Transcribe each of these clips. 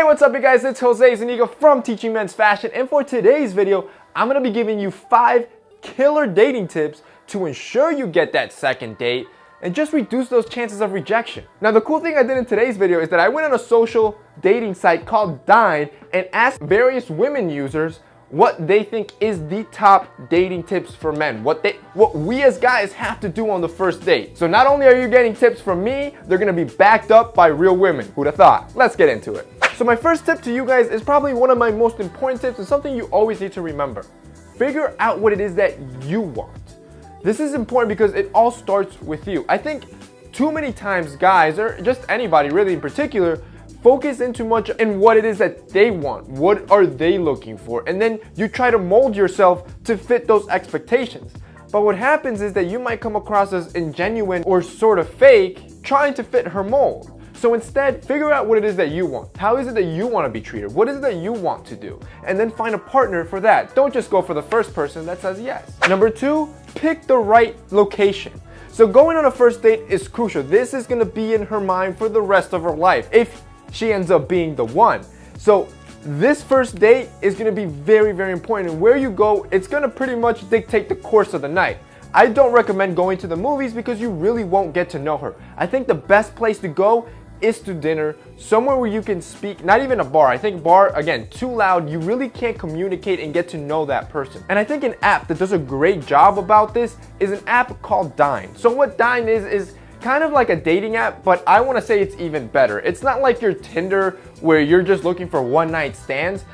what's up you guys, it's Jose Zuniga from Teaching Men's Fashion, and for today's video, I'm going to be giving you 5 killer dating tips to ensure you get that second date and just reduce those chances of rejection. Now the cool thing I did in today's video is that I went on a social dating site called Dine and asked various women users what they think is the top dating tips for men, what we as guys have to do on the first date. So not only are you getting tips from me, they're gonna be backed up by real women. Who'd have thought? Let's get into it. So my first tip to you guys is probably one of my most important tips and something you always need to remember. Figure out what it is that you want. This is important because it all starts with you. I think too many times guys, or just anybody really in particular, focus in too much in what it is that they want. What are they looking for? And then you try to mold yourself to fit those expectations. But what happens is that you might come across as ingenuine or sort of fake, trying to fit her mold. So instead, figure out what it is that you want. How is it that you want to be treated? What is it that you want to do? And then find a partner for that. Don't just go for the first person that says yes. Number 2, pick the right location. So going on a first date is crucial. This is going to be in her mind for the rest of her life if she ends up being the one. So this first date is going to be very, very important. And where you go, it's going to pretty much dictate the course of the night. I don't recommend going to the movies because you really won't get to know her. I think the best place to go is to dinner, somewhere where you can speak, not even a bar. I think bar, again, too loud, you really can't communicate and get to know that person. And I think an app that does a great job about this is an app called Dine. So what Dine is kind of like a dating app, but I want to say it's even better. It's not like your Tinder where you're just looking for one night stands.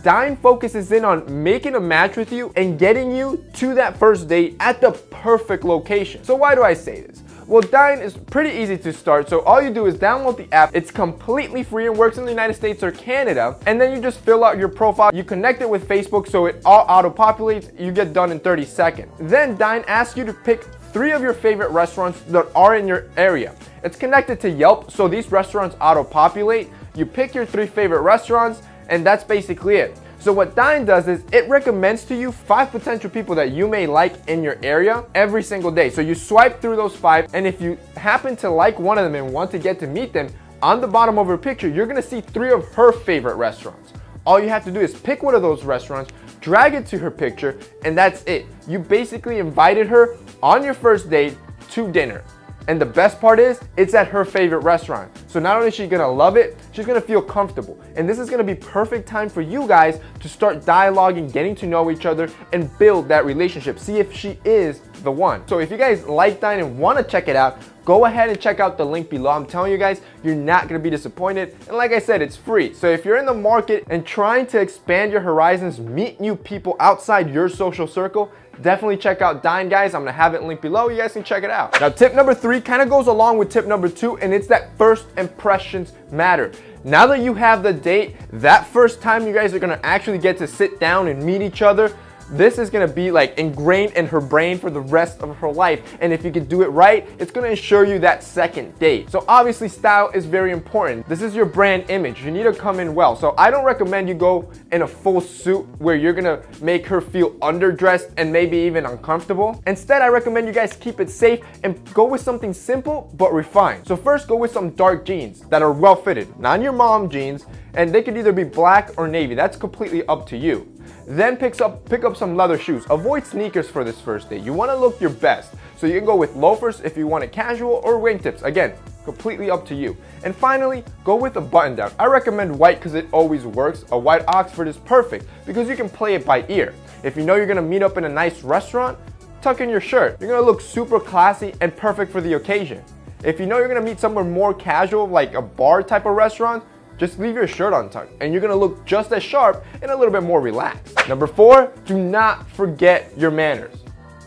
Dine focuses in on making a match with you and getting you to that first date at the perfect location. So why do I say this? Well, Dine is pretty easy to start, so all you do is download the app. It's completely free and works in the United States or Canada, and then you just fill out your profile. You connect it with Facebook so it all auto-populates. You get done in 30 seconds. Then Dine asks you to pick 3 of your favorite restaurants that are in your area. It's connected to Yelp, so these restaurants auto-populate. You pick your 3 favorite restaurants, and that's basically it. So what Dine does is it recommends to you 5 potential people that you may like in your area every single day. So you swipe through those 5, and if you happen to like one of them and want to get to meet them, on the bottom of her picture, you're gonna see 3 of her favorite restaurants. All you have to do is pick one of those restaurants, drag it to her picture, and that's it. You basically invited her on your first date to dinner. And the best part is, it's at her favorite restaurant. So not only is she gonna love it, she's gonna feel comfortable. And this is gonna be perfect time for you guys to start dialoguing, getting to know each other, and build that relationship. See if she is the one. So if you guys like Dine and wanna check it out, go ahead and check out the link below. I'm telling you guys, you're not gonna be disappointed. And like I said, it's free. So if you're in the market and trying to expand your horizons, meet new people outside your social circle, definitely check out Dine, guys. I'm gonna have it linked below. You guys can check it out. Now, tip number 3 kind of goes along with tip number 2, and it's that first impressions matter. Now that you have the date, that first time you guys are gonna actually get to sit down and meet each other, this is gonna be like ingrained in her brain for the rest of her life. And if you can do it right, it's gonna ensure you that second date. So obviously style is very important. This is your brand image. You need to come in well. So I don't recommend you go in a full suit where you're gonna make her feel underdressed and maybe even uncomfortable. Instead, I recommend you guys keep it safe and go with something simple but refined. So first, go with some dark jeans that are well fitted, not your mom jeans, and they could either be black or navy. That's completely up to you. Then pick up some leather shoes. Avoid sneakers for this first date. You want to look your best. So you can go with loafers if you want it casual, or wingtips. Again, completely up to you. And finally, go with a button down. I recommend white because it always works. A white Oxford is perfect because you can play it by ear. If you know you're going to meet up in a nice restaurant, tuck in your shirt. You're going to look super classy and perfect for the occasion. If you know you're going to meet somewhere more casual, like a bar type of restaurant, just leave your shirt untucked and you're gonna look just as sharp and a little bit more relaxed. Number 4, do not forget your manners.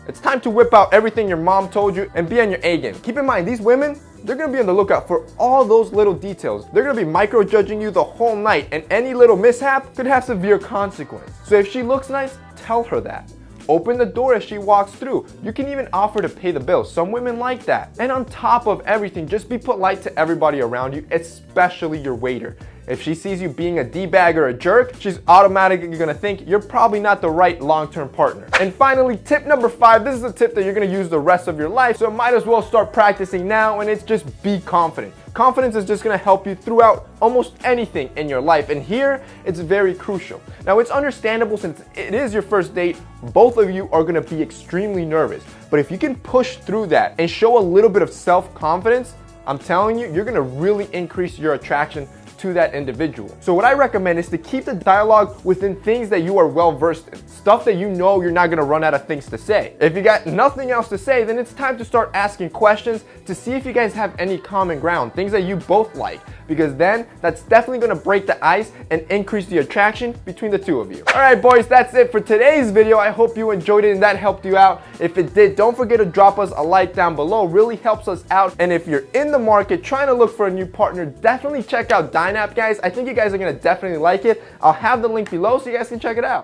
It's time to whip out everything your mom told you and be on your A game. Keep in mind, these women, they're gonna be on the lookout for all those little details. They're gonna be micro-judging you the whole night, and any little mishap could have severe consequence. So if she looks nice, tell her that. Open the door as she walks through. You can even offer to pay the bill. Some women like that. And on top of everything, just be polite to everybody around you, especially your waiter. If she sees you being a D-bag or a jerk, she's automatically gonna think you're probably not the right long-term partner. And finally, tip number 5, this is a tip that you're gonna use the rest of your life, so might as well start practicing now, and it's just be confident. Confidence is just gonna help you throughout almost anything in your life, and here it's very crucial. Now, it's understandable since it is your first date, both of you are gonna be extremely nervous, but if you can push through that and show a little bit of self-confidence, I'm telling you, you're gonna really increase your attraction to that individual. So what I recommend is to keep the dialogue within things that you are well versed in, stuff that you know you're not gonna run out of things to say. If you got nothing else to say, then it's time to start asking questions to see if you guys have any common ground, things that you both like, because then that's definitely gonna break the ice and increase the attraction between the two of you. All right, boys, that's it for today's video. I hope you enjoyed it and that helped you out. If it did, don't forget to drop us a like down below, really helps us out. And if you're in the market trying to look for a new partner, definitely check out Dynap, guys. I think you guys are gonna definitely like it. I'll have the link below so you guys can check it out.